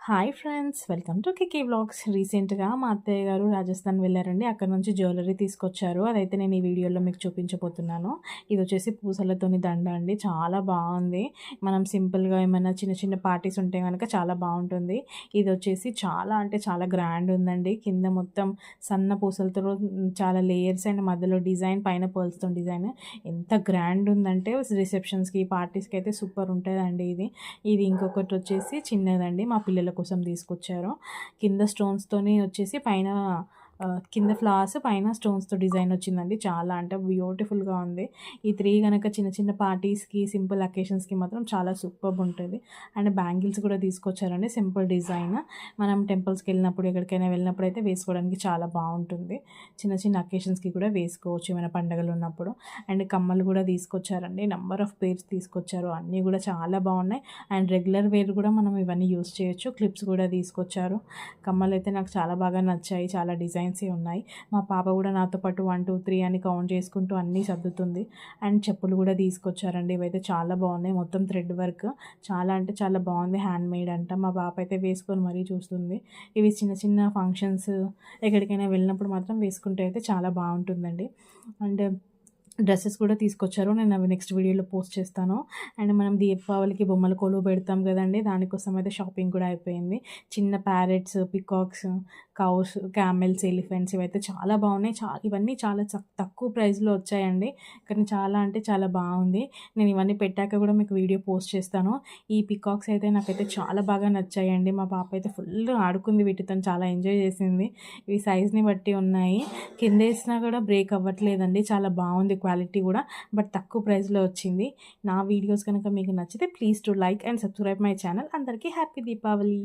Hi friends, welcome to Kiki vlogs. రీసెంట్గా మా అత్తయ్య గారు రాజస్థాన్ వెళ్ళారండి. అక్కడ నుంచి జ్యువెలరీ తీసుకొచ్చారు. అదైతే నేను ఈ వీడియోలో మీకు చూపించబోతున్నాను. ఇది వచ్చేసి పూసలతోని దండ అండి. చాలా బాగుంది. మనం సింపుల్గా ఏమైనా చిన్న చిన్న పార్టీస్ ఉంటే కనుక చాలా బాగుంటుంది. ఇది వచ్చేసి చాలా అంటే చాలా గ్రాండ్ ఉందండి. కింద మొత్తం సన్న పూసలతో చాలా లేయర్స్ అండ్ మధ్యలో డిజైన్, పైన పర్ల్స్తో డిజైన్ ఎంత గ్రాండ్ ఉందంటే రిసెప్షన్స్కి, పార్టీస్కి అయితే సూపర్ ఉంటుందండి. ఇది ఇంకొకటి వచ్చేసి చిన్నదండి, మా పిల్లల కోసం తీసుకొచ్చారు. కింద స్టోన్స్తోని వచ్చేసి పైన కింద ఫ్లవర్స్, పైన స్టోన్స్తో డిజైన్ వచ్చిందండి. చాలా అంటే బ్యూటిఫుల్గా ఉంది. ఈ 3 కనుక చిన్న చిన్న పార్టీస్కి, సింపుల్ అకేషన్స్కి మాత్రం చాలా సూపర్బ్ ఉంటుంది. అండ్ బ్యాంగిల్స్ కూడా తీసుకొచ్చారండి. సింపుల్ డిజైన్ మనం టెంపుల్స్కి వెళ్ళినప్పుడు, ఎక్కడికైనా వెళ్ళినప్పుడు అయితే వేసుకోవడానికి చాలా బాగుంటుంది. చిన్న చిన్న అకేషన్స్కి కూడా వేసుకోవచ్చు ఏమైనా పండుగలు ఉన్నప్పుడు. అండ్ కమ్మలు కూడా తీసుకొచ్చారండి. నెంబర్ ఆఫ్ పేర్స్ తీసుకొచ్చారు. అన్నీ కూడా చాలా బాగున్నాయి. అండ్ రెగ్యులర్ వేర్ కూడా మనం ఇవన్నీ యూస్ చేయొచ్చు. క్లిప్స్ కూడా తీసుకొచ్చారు. కమ్మలు అయితే నాకు చాలా బాగా నచ్చాయి. చాలా డిజైన్సే ఉన్నాయి. మా పాప కూడా నాతో పాటు 1, 2, 3 అని కౌంట్ చేసుకుంటూ అన్నీ సర్దుతుంది. అండ్ చెప్పులు కూడా తీసుకొచ్చారండి. ఇవైతే చాలా బాగున్నాయి. మొత్తం థ్రెడ్ వర్క్, చాలా అంటే చాలా బాగుంది. హ్యాండ్ మేడ్ అంట. మా పాప అయితే వేసుకొని మరీ చూస్తుంది. ఇవి చిన్న చిన్న ఫంక్షన్స్, ఎక్కడికైనా వెళ్ళినప్పుడు మాత్రం వేసుకుంటే అయితే చాలా బాగుంటుందండి. అండ్ డ్రెస్సెస్ కూడా తీసుకొచ్చారు. నేను అవి నెక్స్ట్ వీడియోలో పోస్ట్ చేస్తాను. అండ్ మనం దీపావళికి బొమ్మల కొలువు పెడతాం కదండి, దానికోసం అయితే షాపింగ్ కూడా అయిపోయింది. చిన్న parrots, peacocks, cows, camels, elephants ఇవైతే చాలా బాగున్నాయి. ఇవన్నీ చాలా తక్కువ ప్రైస్లో వచ్చాయండి. కానీ చాలా అంటే చాలా బాగుంది. నేను ఇవన్నీ పెట్టాక కూడా మీకు వీడియో పోస్ట్ చేస్తాను. ఈ పికాక్స్ అయితే నాకైతే చాలా బాగా నచ్చాయండి. మా పాప అయితే ఫుల్ ఆడుకుంది వీటితో, చాలా ఎంజాయ్ చేసింది. ఇవి సైజ్ని బట్టి ఉన్నాయి. కింద వేసినా కూడా బ్రేక్ అవ్వట్లేదండి. చాలా బాగుంది క్వాలిటీ కూడా. బట్ తక్కువ ప్రైస్లో వచ్చింది. నా వీడియోస్ కనుక మీకు నచ్చితే please to like and subscribe my channel. అందరికీ హ్యాపీ దీపావళి.